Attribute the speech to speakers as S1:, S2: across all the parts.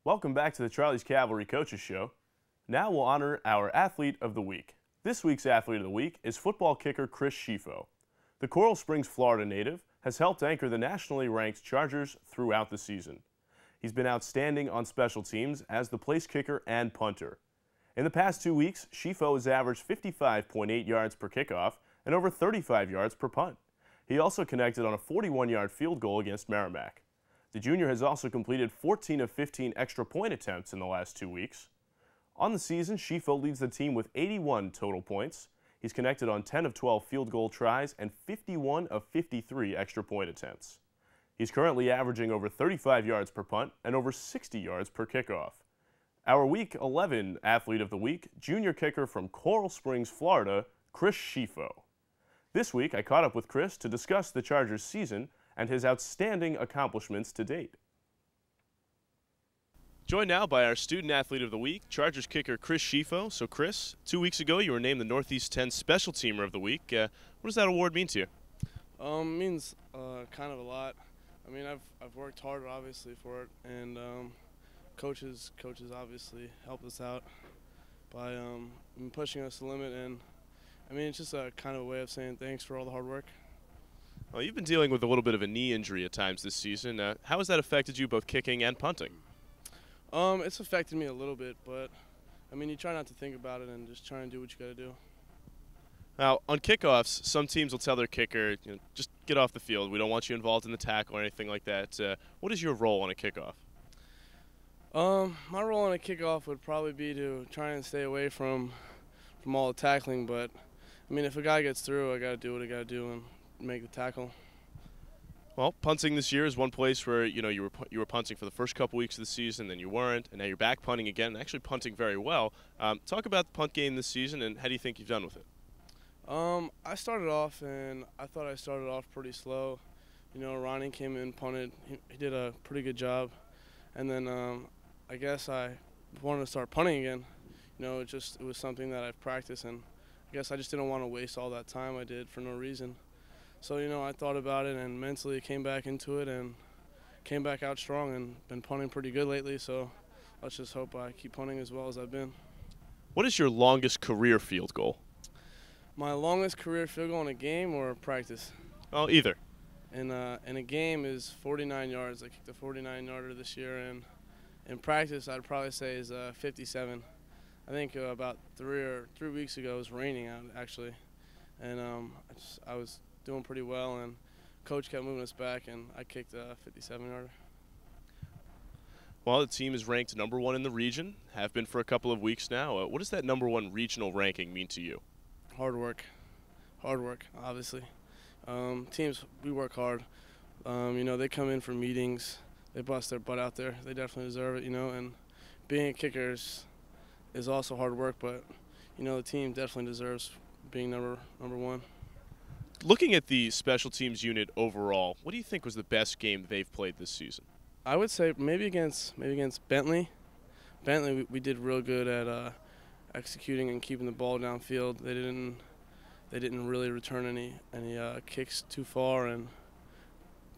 S1: Welcome back to the Charlie's Cavalry Coaches Show. Now we'll honor our Athlete of the Week. This week's Athlete of the Week is football kicker Chris Schifo. The Coral Springs, Florida native has helped anchor the nationally ranked Chargers throughout the season. He's been outstanding on special teams as the place kicker and punter. In the past 2 weeks, Schifo has averaged 55.8 yards per kickoff and over 35 yards per punt. He also connected on a 41-yard field goal against Merrimack. The junior has also completed 14 of 15 extra point attempts in the last 2 weeks. On the season, Schifo leads the team with 81 total points. He's connected on 10 of 12 field goal tries and 51 of 53 extra point attempts. He's currently averaging over 35 yards per punt and over 60 yards per kickoff. Our Week 11 Athlete of the Week, junior kicker from Coral Springs, Florida, Chris Schifo. This week, I caught up with Chris to discuss the Chargers' season and his outstanding accomplishments to date. Joined now by our Student Athlete of the Week, Chargers kicker Chris Schifo. So Chris, 2 weeks ago you were named the Northeast 10 Special Teamer of the Week. What does that award mean to you?
S2: It means kind of a lot. I mean, I've worked hard obviously for it, and coaches obviously helped us out by pushing us to the limit, and I mean, it's just a kind of a way of saying thanks for all the hard work.
S1: Well, you've been dealing with a little bit of a knee injury at times this season. How has that affected you both kicking and punting?
S2: It's affected me a little bit, but I mean, you try not to think about it and just try and do what you got to do.
S1: Now, on kickoffs, some teams will tell their kicker, just get off the field. We don't want you involved in the tackle or anything like that. What is your role on a kickoff?
S2: My role on a kickoff would probably be to try and stay away from all the tackling, but I mean, if a guy gets through, I got to do what I got to do and make the tackle.
S1: Well, punting this year is one place where you were punting for the first couple weeks of the season, then you weren't, and now you're back punting again, and actually punting very well. Talk about the punt game this season, and how do you think you've done with it?
S2: I started off, and I thought I started off pretty slow. Ronnie came in, punted. He did a pretty good job, and then I guess I wanted to start punting again. It was something that I've practiced, and I guess I just didn't want to waste all that time I did for no reason. So, I thought about it and mentally came back into it and came back out strong and been punting pretty good lately. So let's just hope I keep punting as well as I've been.
S1: What is your longest career field goal?
S2: My longest career field goal in a game or practice?
S1: Oh, either.
S2: In a game is 49 yards. I kicked a 49-yarder this year, and in practice I'd probably say is 57. I think about 3 weeks ago it was raining out actually, and I was doing pretty well, and coach kept moving us back, and I kicked a 57-yarder.
S1: Well, the team is ranked #1 in the region, have been for a couple of weeks now. What does that #1 regional ranking mean to you?
S2: Hard work, obviously. Teams, we work hard. They come in for meetings, they bust their butt out there. They definitely deserve it, and being a kicker is also hard work, but the team definitely deserves being number one.
S1: Looking at the special teams unit overall, what do you think was the best game they've played this season?
S2: I would say maybe against Bentley. Bentley, we did real good at executing and keeping the ball downfield. They didn't really return any kicks too far, and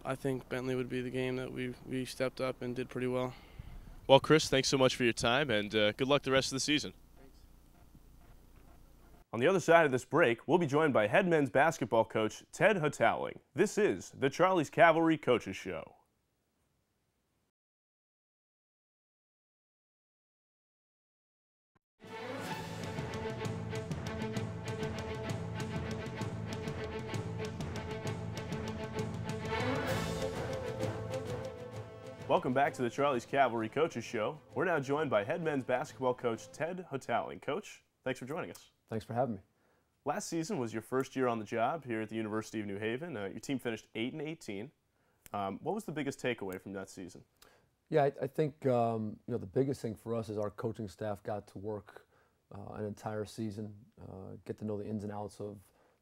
S2: I think Bentley would be the game that we stepped up and did pretty well.
S1: Well, Chris, thanks so much for your time, and good luck the rest of the season. On the other side of this break, we'll be joined by head men's basketball coach Ted Hotowling. This is the Charlie's Cavalry Coaches Show. Welcome back to the Charlie's Cavalry Coaches Show. We're now joined by head men's basketball coach Ted Hotowling. Coach, thanks for joining us.
S3: Thanks for having me.
S1: Last season was your first year on the job here at the University of New Haven. Your team finished 8-18. What was the biggest takeaway from that season?
S3: Yeah, I think the biggest thing for us is our coaching staff got to work an entire season, get to know the ins and outs of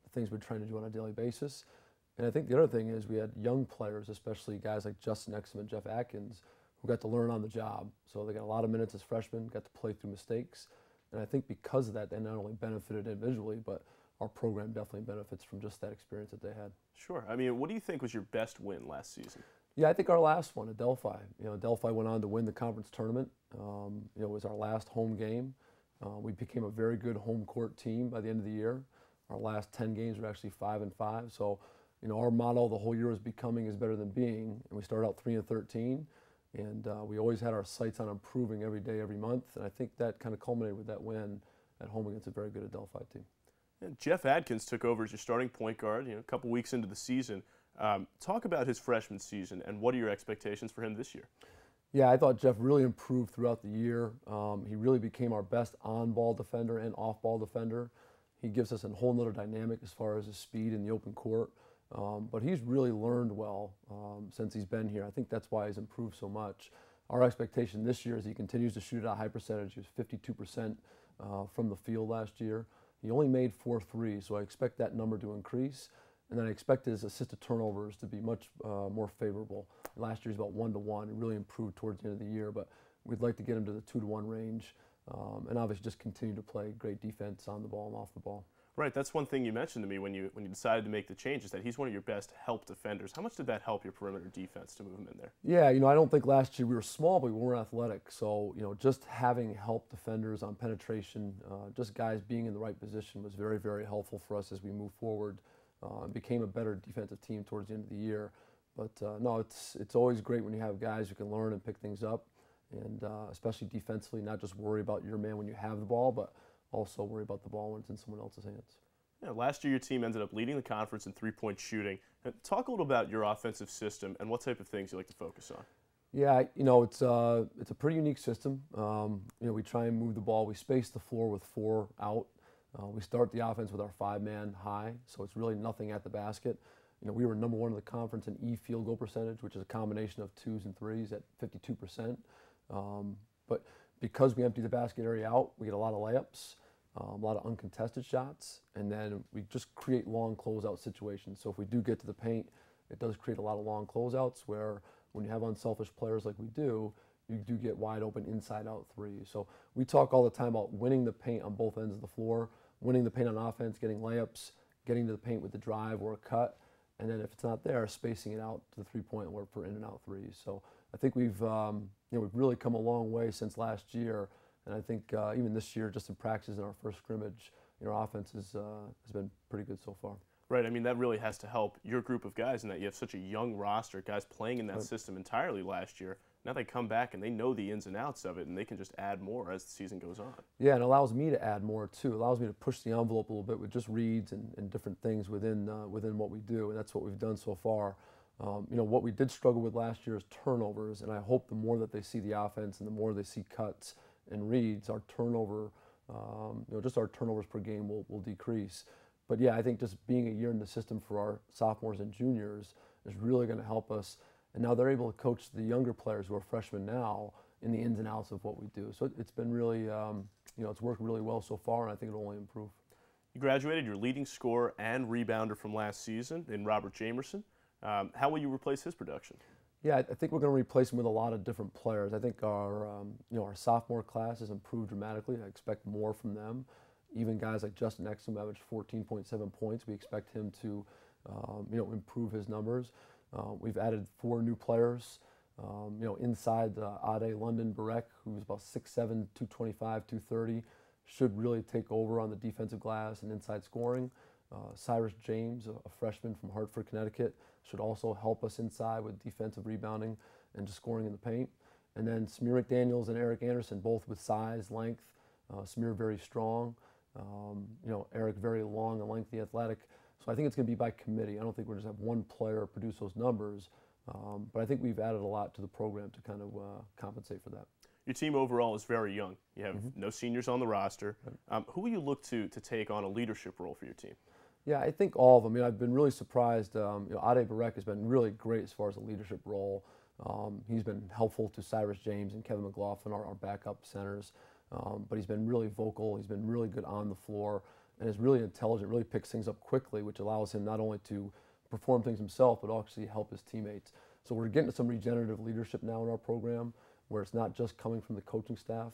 S3: the things we're trying to do on a daily basis. And I think the other thing is we had young players, especially guys like Justin Exum and Jeff Atkins, who got to learn on the job. So they got a lot of minutes as freshmen, got to play through mistakes. And I think because of that, they not only benefited individually, but our program definitely benefits from just that experience that they had.
S1: Sure. I mean, what do you think was your best win last season?
S3: Yeah, I think our last one at Delphi. Delphi went on to win the conference tournament. It was our last home game. We became a very good home court team by the end of the year. Our last 10 games were actually 5-5. So, our motto the whole year was becoming is better than being. And we started out 3-13. And we always had our sights on improving every day, every month. And I think that kind of culminated with that win at home against a very good Delphi team.
S1: Yeah, Jeff Adkins took over as your starting point guard, a couple weeks into the season. Talk about his freshman season and what are your expectations for him this year?
S3: Yeah, I thought Jeff really improved throughout the year. He really became our best on-ball defender and off-ball defender. He gives us a whole nother dynamic as far as his speed in the open court. But he's really learned well since he's been here. I think that's why he's improved so much. Our expectation this year is he continues to shoot at a high percentage. He was 52% from the field last year. He only made 4 threes, so I expect that number to increase. And then I expect his assisted turnovers to be much more favorable. Last year he was about 1-to-1. He really improved towards the end of the year, but we'd like to get him to the 2-to-1 range. And obviously just continue to play great defense on the ball and off the ball.
S1: Right, that's one thing you mentioned to me when you decided to make the change is that he's one of your best help defenders. How much did that help your perimeter defense to move him in there?
S3: Yeah, I don't think last year we were small, but we weren't athletic. So, just having help defenders on penetration, just guys being in the right position was very, very helpful for us as we move forward. Became a better defensive team towards the end of the year. But no, it's always great when you have guys who can learn and pick things up, and especially defensively, not just worry about your man when you have the ball, but also worry about the ball when it's in someone else's hands.
S1: Yeah, last year your team ended up leading the conference in three-point shooting. Talk a little about your offensive system and what type of things you like to focus on.
S3: Yeah, it's a pretty unique system. We try and move the ball. We space the floor with 4 out. We start the offense with our 5-man high, so it's really nothing at the basket. We were number 1 in the conference in field goal percentage, which is a combination of 2s and 3s at 52%. But because we empty the basket area out, we get a lot of layups, a lot of uncontested shots, and then we just create long closeout situations. So if we do get to the paint, it does create a lot of long closeouts where when you have unselfish players like we do, you do get wide open inside-out threes. So we talk all the time about winning the paint on both ends of the floor, winning the paint on offense, getting layups, getting to the paint with the drive or a cut, and then if it's not there, spacing it out to the three-point where for in-and-out threes. So I think we've really come a long way since last year, and I think even this year, just in practice in our first scrimmage, our offense has been pretty good so far.
S1: Right, I mean, that really has to help your group of guys in that you have such a young roster, guys playing in that system entirely last year. Now they come back and they know the ins and outs of it, and they can just add more as the season goes on.
S3: Yeah, and it allows me to add more, too. It allows me to push the envelope a little bit with just reads and different things within what we do, and that's what we've done so far. What we did struggle with last year is turnovers, and I hope the more that they see the offense and the more they see cuts and reads, our turnover, just our turnovers per game will decrease. But yeah, I think just being a year in the system for our sophomores and juniors is really going to help us. And now they're able to coach the younger players who are freshmen now in the ins and outs of what we do. So it's been really, it's worked really well so far, and I think it'll only improve.
S1: You graduated your leading scorer and rebounder from last season in Robert Jamerson. How will you replace his production?
S3: Yeah, I think we're going to replace him with a lot of different players. I think our sophomore class has improved dramatically. I expect more from them. Even guys like Justin Exum averaged 14.7 points. We expect him to, improve his numbers. We've added 4 new players. Inside Ade London Barek, who's about 6'7", 225, 230, should really take over on the defensive glass and inside scoring. Cyrus James, a freshman from Hartford, Connecticut, should also help us inside with defensive rebounding and just scoring in the paint. And then Samir McDaniels and Eric Anderson, both with size, length. Samir very strong. Eric very long and lengthy, athletic. So I think it's going to be by committee. I don't think we're just have one player produce those numbers, but I think we've added a lot to the program to kind of compensate for that.
S1: Your team overall is very young. You have no seniors on the roster. Who will you look to take on a leadership role for your team?
S3: Yeah, I think all of them. I've been really surprised. Ade Barek has been really great as far as a leadership role. He's been helpful to Cyrus James and Kevin McLaughlin, our backup centers. But he's been really vocal, he's been really good on the floor, and is really intelligent, really picks things up quickly, which allows him not only to perform things himself, but actually help his teammates. So we're getting to some regenerative leadership now in our program, where it's not just coming from the coaching staff.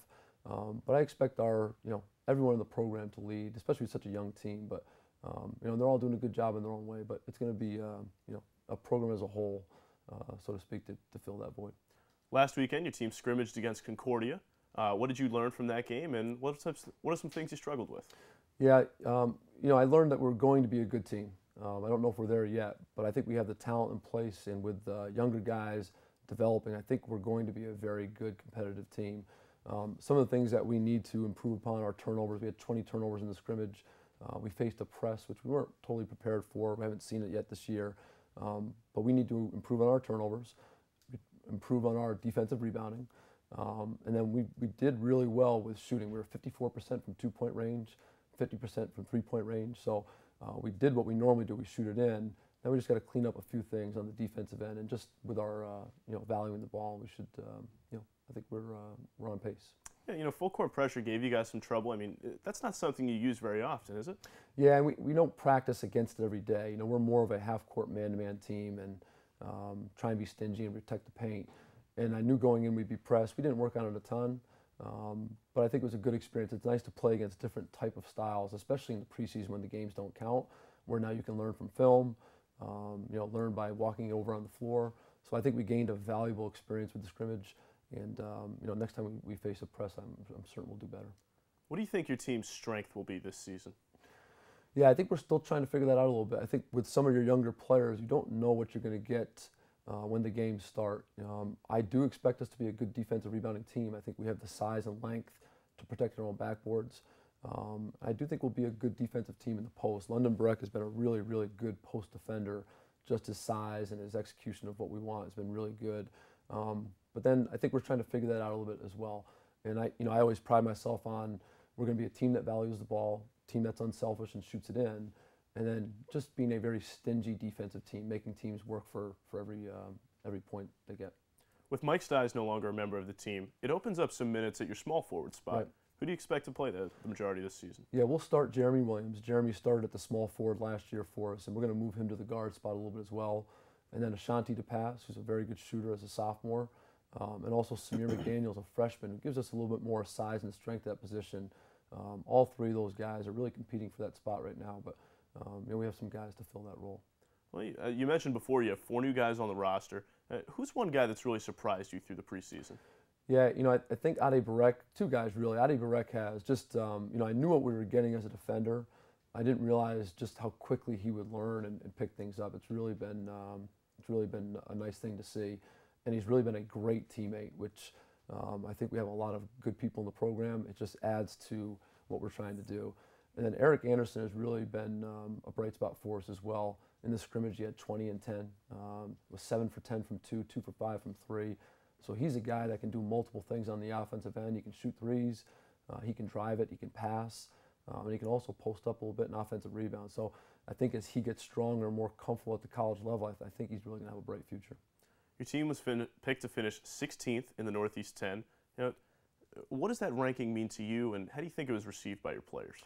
S3: But I expect everyone in the program to lead, especially with such a young team. But they're all doing a good job in their own way. But it's going to be a program as a whole so to speak, to fill that void.
S1: Last weekend, your team scrimmaged against Concordia. What did you learn from that game, and what are some things you struggled with?
S3: Yeah, I learned that we're going to be a good team. I don't know if we're there yet, but I think we have the talent in place, and with younger guys developing, I think we're going to be a very good competitive team. Some of the things that we need to improve upon are turnovers. We had 20 turnovers in the scrimmage. We faced a press, which we weren't totally prepared for. We haven't seen it yet this year. But we need to improve on our turnovers, improve on our defensive rebounding. And then we did really well with shooting. We were 54% from two-point range, 50% from three-point range. So we did what we normally do. We shoot it in. Then we just got to clean up a few things on the defensive end, and just with our valuing the ball, we should I think we're on pace.
S1: Yeah, full court pressure gave you guys some trouble. I mean, that's not something you use very often, is it?
S3: Yeah, and we don't practice against it every day. We're more of a half-court man-to-man team, and try and be stingy and protect the paint. And I knew going in we'd be pressed. We didn't work on it a ton, but I think it was a good experience. It's nice to play against different type of styles, especially in the preseason when the games don't count, where now you can learn from film, learn by walking over on the floor. So I think we gained a valuable experience with the scrimmage. And next time we face a press, I'm certain we'll do better.
S1: What do you think your team's strength will be this season?
S3: Yeah, I think we're still trying to figure that out a little bit. I think with some of your younger players, you don't know what you're going to get when the games start. I do expect us to be a good defensive rebounding team. I think we have the size and length to protect our own backboards. I do think we'll be a good defensive team in the post. London Breck has been a really, really good post defender. Just his size and his execution of what we want has been really good. But then I think we're trying to figure that out a little bit as well. And I always pride myself on we're going to be a team that values the ball, team that's unselfish and shoots it in, and then just being a very stingy defensive team, making teams work for every point they get.
S1: With Mike Stiles no longer a member of the team, it opens up some minutes at your small forward spot.
S3: Right.
S1: Who do you expect to play the majority of this season?
S3: Yeah, we'll start Jeremy Williams. Jeremy started at the small forward last year for us, and we're going to move him to the guard spot a little bit as well. And then Ashanti DePass, who's a very good shooter as a sophomore. And also Samir McDaniel's a freshman, who gives us a little bit more size and strength at that position. All three of those guys are really competing for that spot right now, but we have some guys to fill that role.
S1: Well, you mentioned before you have 4 new guys on the roster. Who's one guy that's really surprised you through the preseason?
S3: Yeah, I think Ade Barek, 2 guys really. Ade Barek has just, I knew what we were getting as a defender. I didn't realize just how quickly he would learn and pick things up. It's really been a nice thing to see. And he's really been a great teammate, which I think we have a lot of good people in the program. It just adds to what we're trying to do. And then Eric Anderson has really been a bright spot for us as well. In the scrimmage, he had 20 and 10, was 7 for 10 from 2, 2 for 5 from 3. So he's a guy that can do multiple things on the offensive end. He can shoot threes, he can drive it, he can pass, and he can also post up a little bit in offensive rebound. So I think as he gets stronger and more comfortable at the college level, I think he's really going to have a bright future.
S1: Your team was picked to finish 16th in the Northeast 10. What does that ranking mean to you, and how do you think it was received by your players?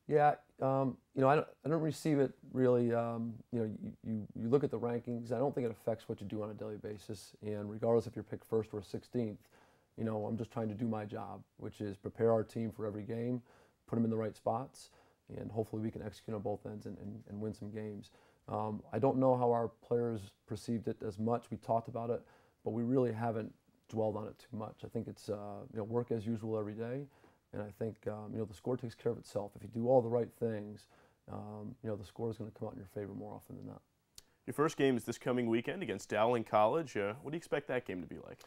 S3: Yeah, I don't receive it really. You look at the rankings. I don't think it affects what you do on a daily basis. And regardless if you're picked first or 16th, I'm just trying to do my job, which is prepare our team for every game, put them in the right spots, and hopefully we can execute on both ends and win some games. I don't know how our players perceived it as much. We talked about it, but we really haven't dwelled on it too much. I think it's work as usual every day. And I think the score takes care of itself. If you do all the right things, the score is going to come out in your favor more often than not.
S1: Your first game is this coming weekend against Dowling College. What do you expect that game to be like?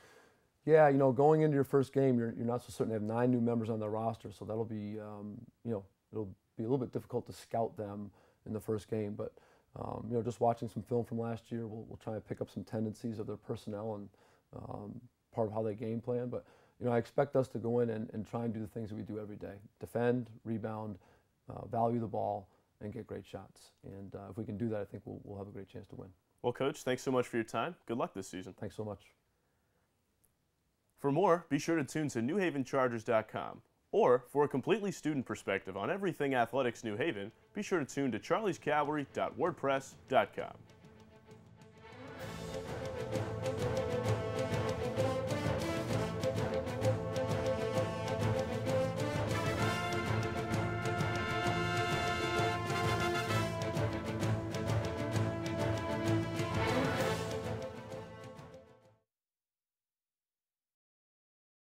S3: Yeah, going into your first game, you're not so certain. They have 9 new members on their roster, so that'll be it'll be a little bit difficult to scout them in the first game. But just watching some film from last year, we'll try and pick up some tendencies of their personnel and part of how they game plan. But I expect us to go in and try and do the things that we do every day: defend, rebound, value the ball, and get great shots. And if we can do that, I think we'll have a great chance to win.
S1: Well, Coach, thanks so much for your time. Good luck this season.
S3: Thanks so much.
S1: For more, be sure to tune to NewHavenChargers.com. Or, for a completely student perspective on everything athletics New Haven, be sure to tune to CharliesCavalry.wordpress.com.